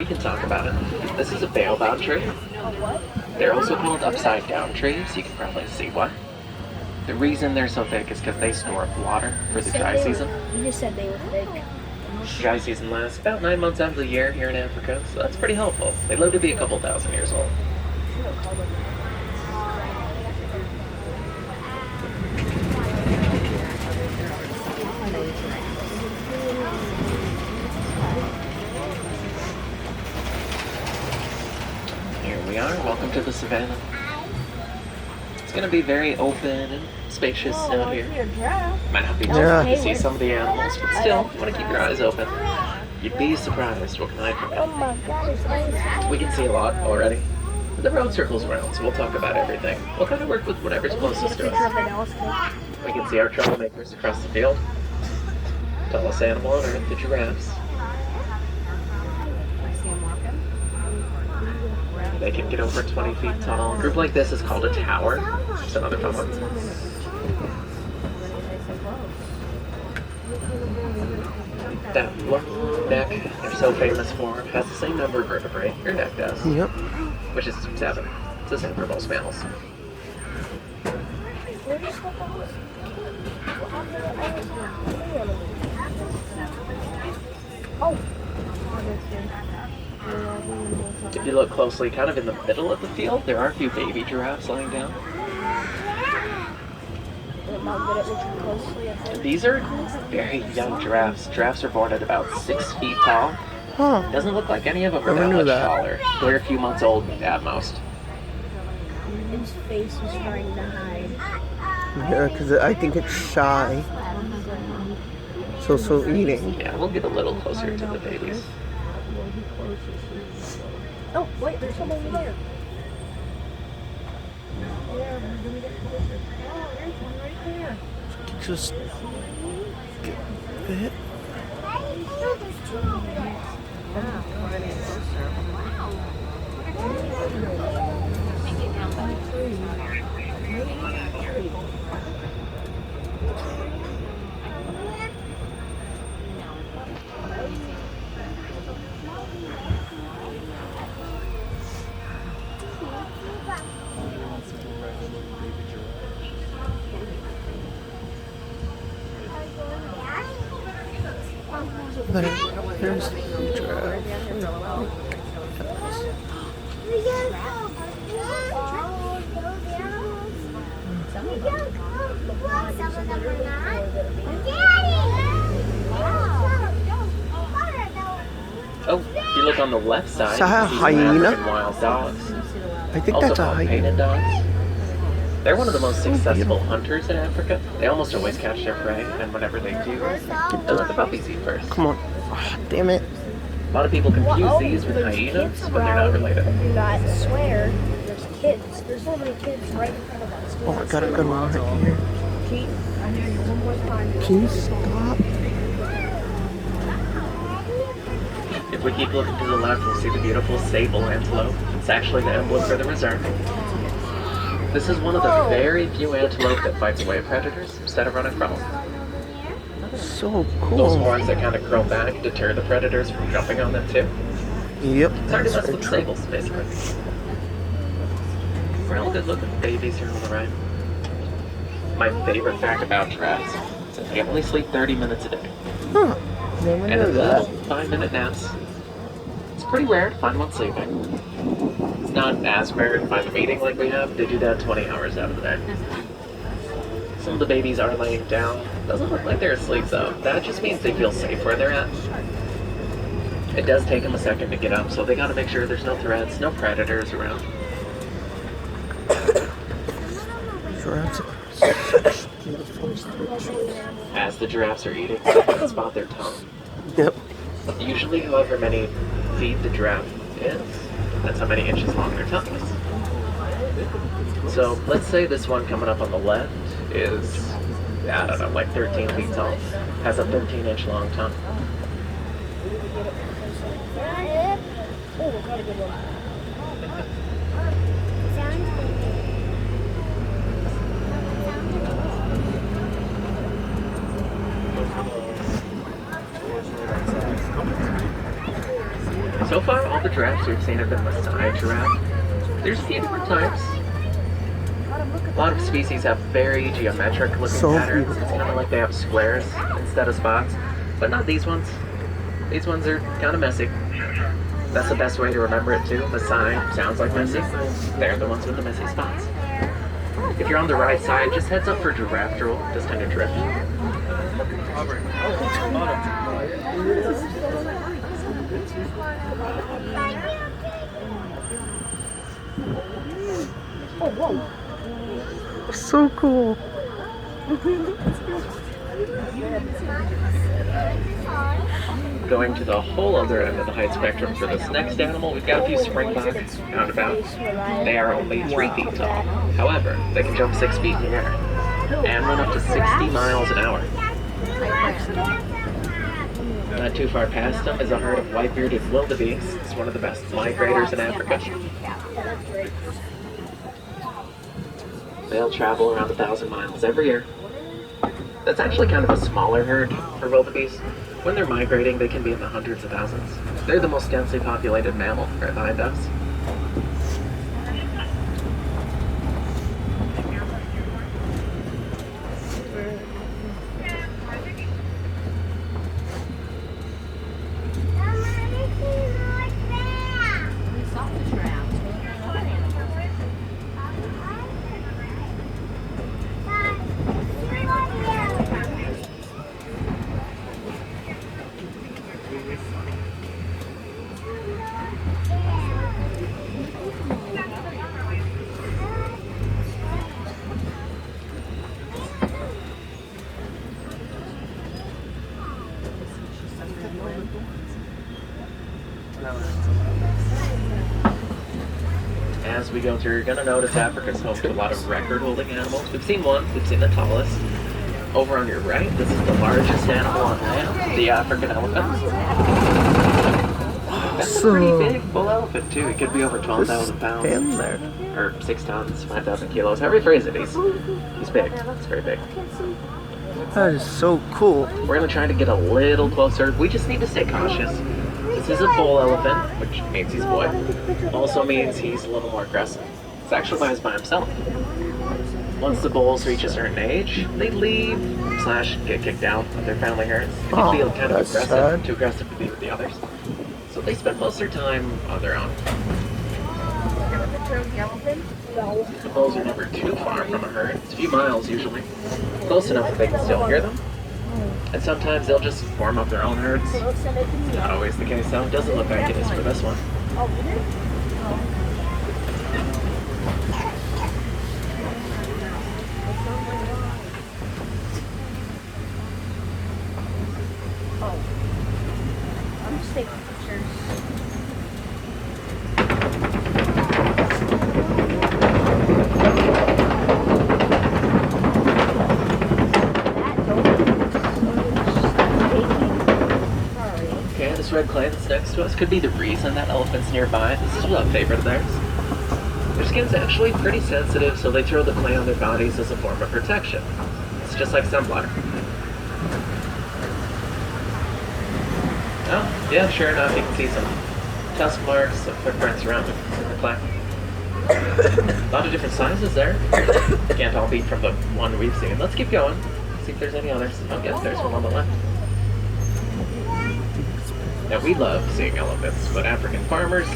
We can talk about it. This is a baobab tree. They're also called upside down trees. You can probably see why. The reason they're so thick is because they store up water for the dry season. You just said they were thick. Dry season lasts about 9 months out of the year here in Africa, so that's pretty helpful. They live to be a couple thousand years old. Here we are. Welcome to the savannah. It's going to be very open and spacious out here. Might not be too to see some of the animals, but still, you want to keep your eyes open. You'd be surprised what can I pick up. We can see a lot already. The road circles around, so we'll talk about everything. We'll kind of work with whatever's closest to us. We can see our troublemakers across the field. Tallest animal on earth, the giraffes. They can get over 20 feet tall. A group like this is called a tower. It's another fun one. That long neck they're so famous for has the same number of vertebrae your neck does. Yep. Which is 7. It's the same for most mammals. If you look closely, kind of in the middle of the field, there are a few baby giraffes lying down. These are very young giraffes. Giraffes are born at about 6 feet tall. Huh. Doesn't look like any of them are that much taller. They're a few months old at most. His face is trying to hide. Yeah, because I think it's shy. So eating. Yeah, we'll get a little closer to the babies. Oh, wait, there's someone over there. Just get bit. There's the giraffe. Oh, if you look on the left side, Is that a you see some hyena? African wild dogs. I think Also that's a called hyena. painted dogs. They're one of the most successful hunters in Africa. They almost always catch their prey, and whenever they do, they let the puppies eat first. Come on. Oh, damn it. A lot of people confuse these with hyenas, but they're not related. I swear, there's kids. There's so many kids right in front of us. Oh, I got a good one right here. Keith, I hear you one more time. Can you stop? If we keep looking to the left, we'll see the beautiful sable antelope. It's actually the emblem for the reserve. This is one of the very few antelope that fights away predators instead of running from them. So Those cool. horns that kind of curl back deter the predators from jumping on them too. Yep. It's hard to That's mess very with true. sables, basically. Real good looking babies here on the right. My favorite fact about giraffes is that they only sleep 30 minutes a day. Huh. Never And knew in that. little 5-minute naps. It's pretty rare to find one sleeping. It's not as rare to find them eating like we have. They do that 20 hours out of the day. Some of the babies are laying down. Doesn't look like they're asleep though. That just means they feel safe where they're at. It does take them a second to get up, so they gotta make sure there's no threats, no predators around. Giraffes are such beautiful creatures. As the giraffes are eating, they can spot their tongue. Yep. Usually, however many feet the giraffe is, that's how many inches long their tongue is. So, let's say this one coming up on the left is, I don't know, like 13 feet tall. Has a 13-inch long tongue. Oh, got a good one. So far, all the giraffes we've seen have been Maasai giraffe. There's a few different types. A lot of species have very geometric looking So patterns. beautiful. It's kind of like they have squares instead of spots. But not these ones. These ones are kind of messy. That's the best way to remember it too. Maasai sounds like messy. They're the ones with the messy spots. If you're on the right side, just heads up for giraffe drool. Just kind of drift. Oh, whoa. So cool. Going to the whole other end of the height spectrum for this next animal, we've got a few springboks roundabout. They are only 3 feet tall. However, they can jump 6 feet in the air and run up to 60 miles an hour. Not too far past them is a herd of white-bearded wildebeest. It's one of the best migrators in Africa. They'll travel around 1,000 miles every year. That's actually kind of a smaller herd for wildebeest. When they're migrating, they can be in the hundreds of thousands. They're the most densely populated mammal right behind us. As we go through, you're going to notice Africa's home to a lot of record-holding animals. We've seen one, we've seen the tallest. Over on your right, this is the largest animal on land, the African elephant. That's a pretty big bull elephant too. It could be over 12,000 pounds. Stand there. Or 6 tons, 5,000 kilos. However you phrase it, he's big. It's very big. That is so cool. We're going to try to get a little closer. We just need to stay cautious. This is a bull elephant, which means he's a boy. Also means he's a little more aggressive. It's actually by himself. Once the bulls reach a certain age, they leave / get kicked out of their family herds. They can feel kind of that's aggressive, sad. too aggressive to be with the others. So they spend most of their time on their own. The bulls are never too far from a herd. It's a few miles usually. Close enough that they can still hear them. And sometimes they'll just form up their own herds. Not always the case though. It doesn't look like it is for this one. I'm just taking pictures. Okay, this red clay that's next to us could be the reason that elephant's nearby. This is a favorite of theirs. Their skin's actually pretty sensitive, so they throw the clay on their bodies as a form of protection. It's just like sunblock. Oh, yeah, sure enough, you can see some tusk marks, some footprints around the clay. A lot of different sizes there. Can't all be from the one we've seen. Let's keep going. See if there's any others. Oh, yes, there's one on the left. Now, we love seeing elephants, but African farmers,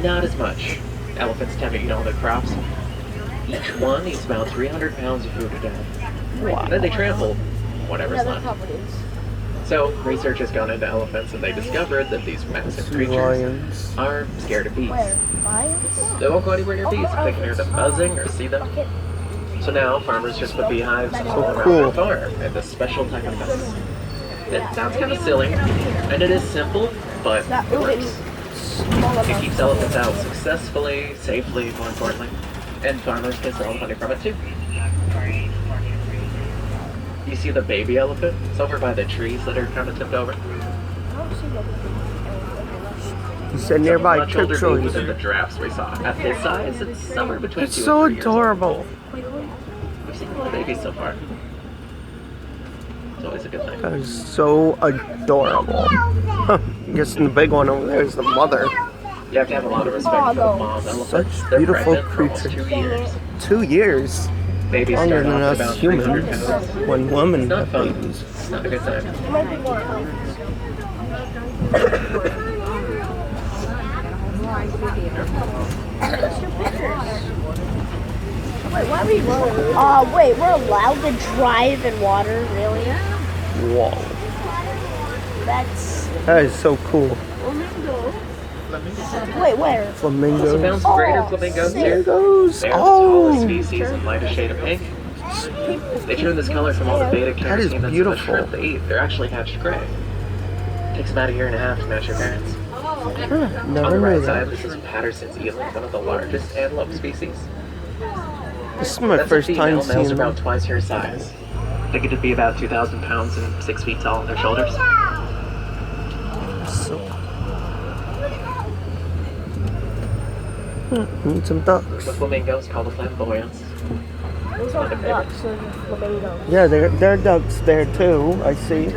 not as much. Elephants tend to eat all their crops. Each one eats about 300 pounds of food a day. Wow. Then they trample whatever's left. So, research has gone into elephants, and they discovered that these massive creatures Lions. are scared of bees. Where? Lions? They won't go anywhere near bees if they can hear them buzzing or see them. So now, farmers just put beehives all around cool. their farm at this special type of nest. It sounds kind of silly, and it is simple, but it works. It keeps elephants out successfully, safely, more importantly, and farmers can sell honey from it too. You see the baby elephant? It's over by the trees that are kind of tipped over. You said nearby Much older trip baby shows. than the giraffes we saw. At this size, it's somewhere between It's 2 so and 3 years old. adorable. We've seen a lot of babies so far. It's always a good thing. That is so adorable. Guessing the big one over there is the mother. You have to have a lot of respect for the mom elephants. Such They're beautiful pregnant for almost creatures. 2 years. 2 years. Babies Longer start than off us about 300 humans. pounds. When women It's not have fun. babies. It's not a good time. It might be more healthy. Let's do pictures. Wait, why are we running? Wait, we're allowed to drive in water, really? Whoa. That's. That is so cool. Wait, where? Also Flamingos. found some greater flamingos here. Flamingos. They're the tallest Oh. species and lightest shade of pink. They turn this color from all the beta That is carotene that's in the beautiful. shrimp they eat. They're actually hatched gray. Takes about 1.5 years to match their parents. Huh, On never the knew right that. side, this is Patterson's eland, one of the largest antelope species. This is my That's first a female. time Males seeing are about them. twice her size. They get to be about 2,000 pounds and 6 feet tall on their shoulders. So. Need some ducks. The flamingos called a flamboyance. Those are ducks, those are flamingos. Yeah, there are ducks there too. I see.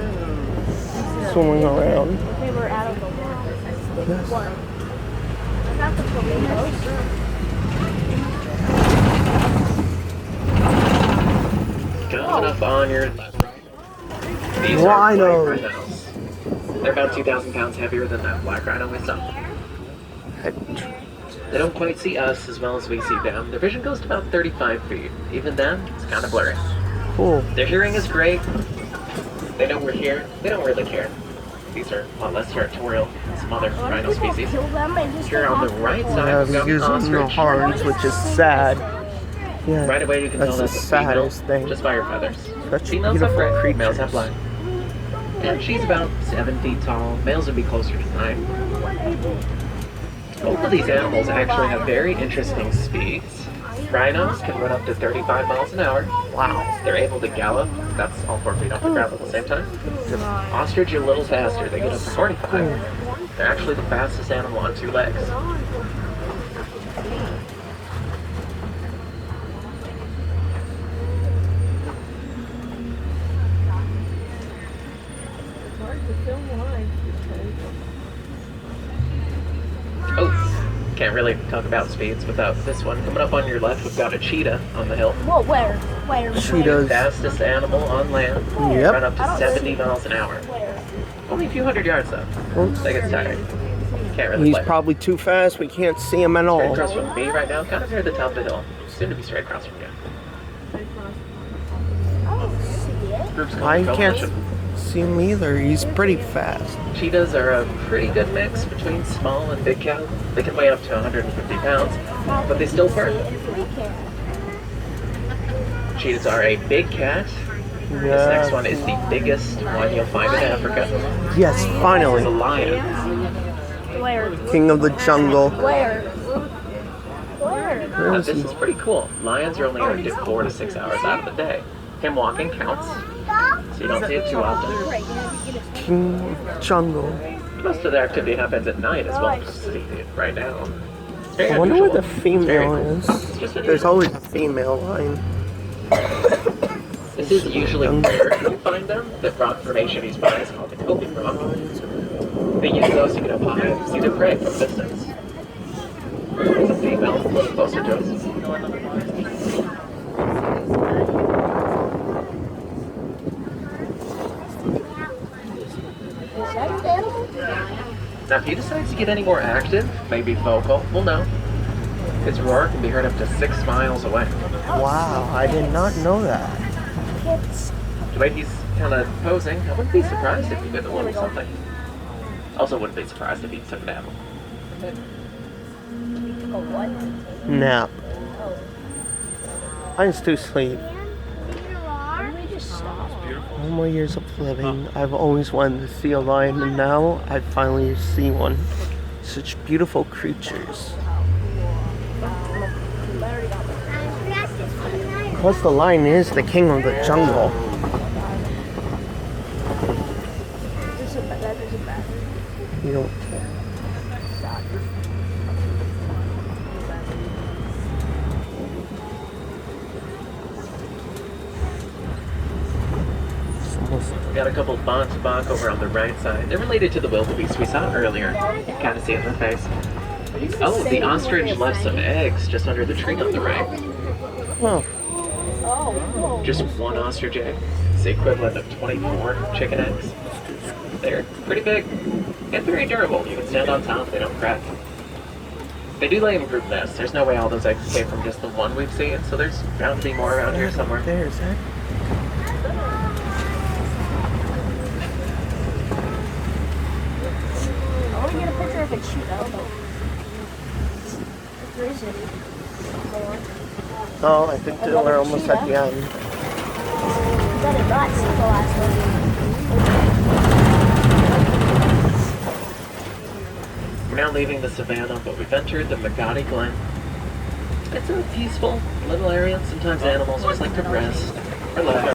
Swimming around. Okay, we're out of the water. Yes. What? Not the flamingos. Coming up on your left. These Rhinos. are white rhinos. They're about 2,000 pounds heavier than that black rhino we saw. They don't quite see us as well as we see them. Their vision goes to about 35 feet. Even then, it's kind of blurry. Cool. Their hearing is great. They know we're here. They don't really care. These are a lot less territorial than some other rhino species. Kill them and just Here on the right Yeah, side, we've they're got using the ostrich. horns, which is sad. Yeah, Right away, you can that's tell the that's a female, saddest thing. just by her feathers. Such Females have beautiful gray, males have creatures. black. And she's about 7 feet tall. Males would be closer to 9. Both of these animals actually have very interesting speeds. Rhinos can run up to 35 miles an hour. Wow. They're able to gallop. That's all 4 feet off the ground at the same time. Ostrich are a little faster. They get up to 45. They're actually the fastest animal on 2 legs. Oh, can't really talk about speeds without this one. Coming up on your left, we've got a cheetah on the hill. Whoa, where? Where? Cheetahs. Fastest animal on land. Yep. Run up to 70 miles an hour. Where? Only a few hundred yards though. Oops. They get tired. Can't really He's play. probably too fast. We can't see him at Straight all. across from me right now, kind of near the top of the hill. Soon to be straight across from you. Oh, see it? Group's called I the can't Coalition. see him either. He's pretty fast. Cheetahs are a pretty good mix between small and big cow. They can weigh up to 150 pounds, but they still burn. Cheetahs are a big cat. This next one is the biggest one you'll find in Africa. Yes, It's a finally. lion. Where? King of the jungle. Where? Where? Where is This he? is pretty cool. Lions are only active 4 to 6 hours out of the day. Him walking counts, so you don't see it too often. King of the jungle. Most of their activity happens at night as well, just see it right now. It's very I wonder where unusual. the It's very female cool. is. It's just There's unusual. always a female lion. This is usually where you find them. The rock formation he's by is called the coping rock. They use those to get up high and see their prey from a distance. There's a female a little closer to us. Is that an animal? Now, if he decides to get any more active, maybe vocal, we'll know. His roar can be heard up to 6 miles away. Wow, I did not know that. It's The way he's kind of posing, I wouldn't be surprised if he did a little something. Also, wouldn't be surprised if he took a nap. a what? Nap. I used to sleep. Why don't we just stop? All my years of living, I've always wanted to see a lion, and now I finally see one. Such beautiful creatures. Plus, the lion is the king of the jungle. That isn't bad. You don't. It's almost- We got a couple bonk over on the right side. They're related to the wildebeest we saw earlier. You can kind of see it in their face. Oh, the ostrich left some eggs just under the tree on the right. Oh, Just one ostrich egg. It's the equivalent of 24 chicken eggs. They're pretty big and very durable. You can stand on top, they don't crack. They do lay in group nests. There's no way all those eggs came from just the one we've seen, so there's bound to be more around here somewhere. there's that. I want to get a picture of it shoot out. Where is it? Oh, I think that we're almost at the end. But it not see the last one. We're now leaving the savannah, but we've entered the Magadi Glen. It's a peaceful little area. Sometimes animals just like to rest or lie.